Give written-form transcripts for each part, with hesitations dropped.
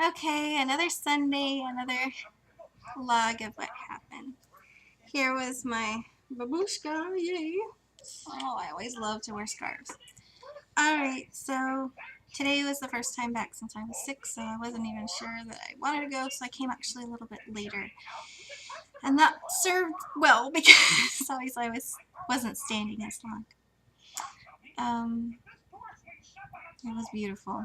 Okay, another Sunday, another log of what happened. Here was my babushka, yay! Oh, I always love to wear scarves. Alright, so today was the first time back since I was sick, so I wasn't even sure that I wanted to go, so I came actually a little bit later. And that served well because obviously wasn't standing as long. Um, it was beautiful.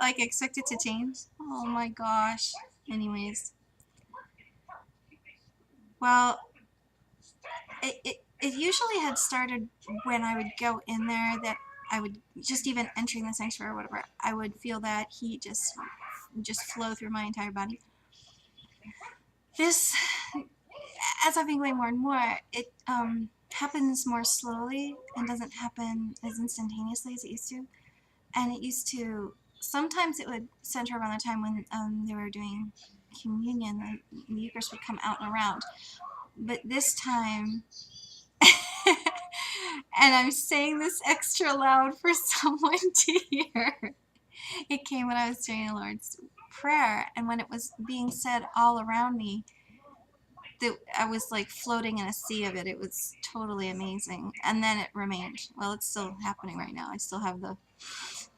I expected to change. Oh my gosh. Anyways, well, it usually had started when I would go in there that I would just even entering the sanctuary or whatever, I would feel that heat just flow through my entire body. This, as I've been going more and more, it happens more slowly and doesn't happen as instantaneously as it used to. And it used to, sometimes it would center around the time when they were doing communion, the Eucharist would come out and around. But this time, and I'm saying this extra loud for someone to hear. It came when I was doing the Lord's Prayer, and when it was being said all around me, that I was like floating in a sea of it. It was totally amazing. And then it remained. Well, it's still happening right now. I still have the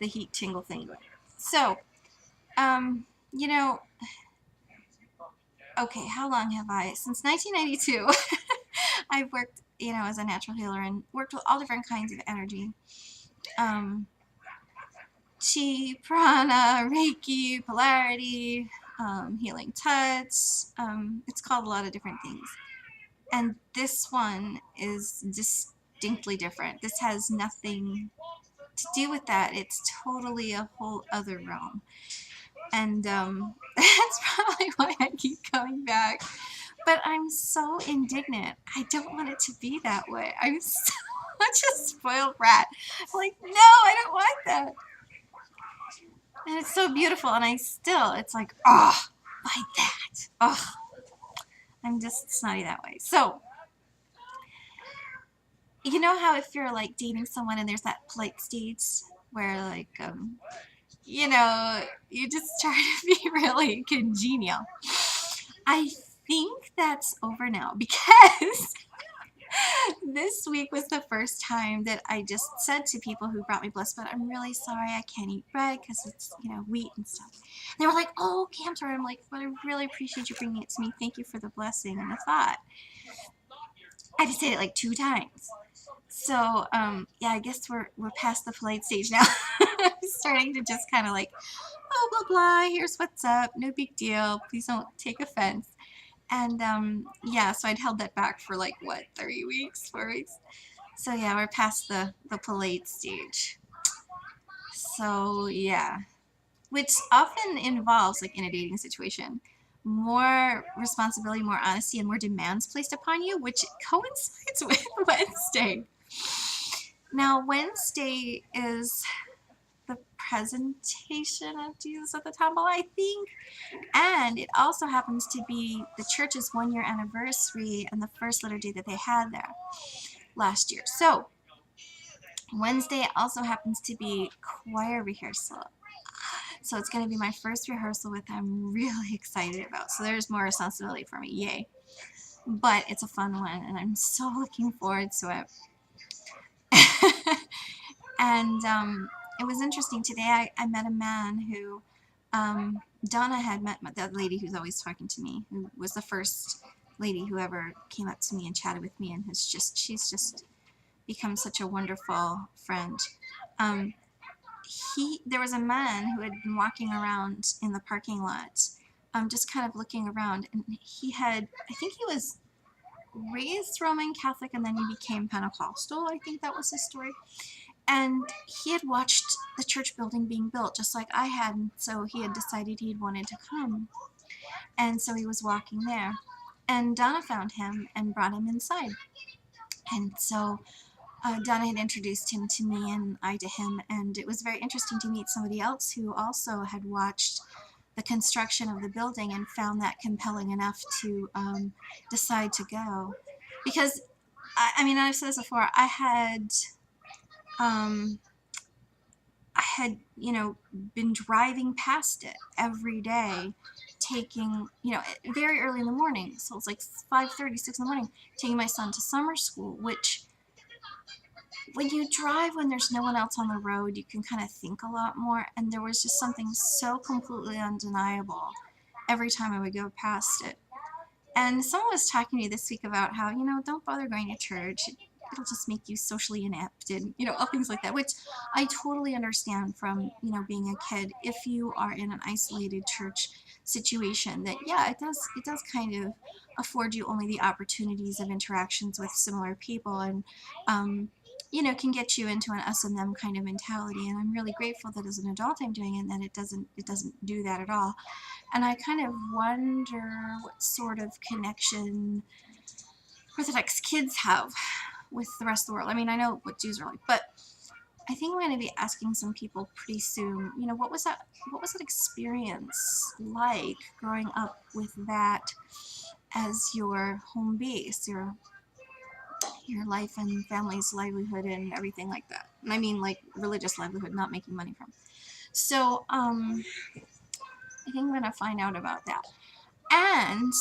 heat tingle thing. So, um, you know, okay, how long have I? Since 1992, I've worked, as a natural healer and worked with all different kinds of energy. Um, Chi, prana, Reiki, polarity, healing touch. It's called a lot of different things. And this one is distinctly different. This has nothing to do with that. It's totally a whole other realm. And that's probably why I keep coming back. But I'm so indignant. I don't want it to be that way. I'm such a spoiled brat. I'm like, no, I don't want that. And it's so beautiful, and it's like, oh, like that. Oh, I'm just snotty that way. So, you know how if you're like dating someone and there's that polite stage where like, you just try to be really congenial. I think that's over now because this week was the first time that I just said to people who brought me blessed bread, I'm really sorry I can't eat bread because it's, wheat and stuff. And they were like, oh, okay, I'm sorry. I'm like, but I really appreciate you bringing it to me. Thank you for the blessing and the thought. I just said it like 2 times. So, yeah, I guess we're past the polite stage now. I'm starting to just kind of like, oh, blah, blah, here's what's up. No big deal. Please don't take offense. And, yeah, so I'd held that back for like, what, 3 weeks, 4 weeks? So yeah, we're past the polite stage. So yeah, which often involves, like in a dating situation, more responsibility, more honesty, and more demands placed upon you, which coincides with Wednesday. Now, Wednesday is the presentation of Jesus at the temple, I think, and it also happens to be the church's 1 year anniversary and the first liturgy that they had there last year. So Wednesday also happens to be choir rehearsal. So it's going to be my first rehearsal with I'm really excited about. So there's more responsibility for me. Yay. But it's a fun one and I'm so looking forward to it. And it was interesting. Today I met a man who Donna had met, that lady who's always talking to me, who was the first lady who ever came up to me and chatted with me, and she's just become such a wonderful friend. Um, there was a man who had been walking around in the parking lot, just kind of looking around, and I think he was raised Roman Catholic and then he became Pentecostal. I think that was his story. And he had watched the church building being built just like I had, and so he had decided he'd wanted to come. And so he was walking there. And Donna found him and brought him inside. And so Donna had introduced him to me and I to him, and it was very interesting to meet somebody else who also had watched the construction of the building and found that compelling enough to decide to go. Because, I mean, I've said this before, I had, been driving past it every day, taking, very early in the morning. So it's like 5:30, 6 in the morning, taking my son to summer school, which when you drive when there's no one else on the road, you can kind of think a lot more. And there was just something so completely undeniable every time I would go past it. And someone was talking to me this week about how, don't bother going to church. It'll just make you socially inept and, all things like that, which I totally understand from, being a kid. If you are in an isolated church situation, that, yeah, it does kind of afford you only the opportunities of interactions with similar people, and, can get you into an us and them kind of mentality. And I'm really grateful that as an adult I'm doing it, and that it doesn't do that at all. And I kind of wonder what sort of connection Orthodox kids have with the rest of the world. I mean, I know what Jews are like, but I think I'm going to be asking some people pretty soon, what was that experience like, growing up with that as your home base, your life and family's livelihood and everything like that. And I mean, like, religious livelihood, not making money from. So, I think I'm going to find out about that. And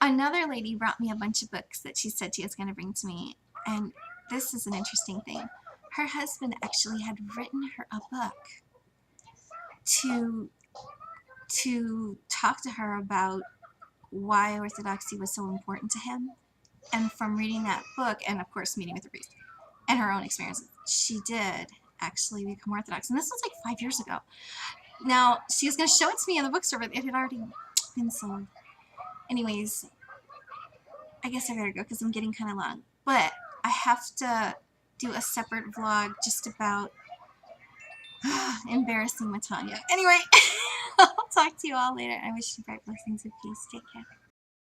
another lady brought me a bunch of books that she said she was going to bring to me. And this is an interesting thing. Her husband actually had written her a book to talk to her about why Orthodoxy was so important to him. And from reading that book, and of course meeting with the priest and her own experiences, she did actually become Orthodox. And this was like 5 years ago. Now, she was going to show it to me in the bookstore, but it had already been sold. Anyways, I guess I better go because I'm getting kind of long. But I have to do a separate vlog just about embarrassing Matanya. Anyway, I'll talk to you all later. I wish you bright blessings of peace. Take care.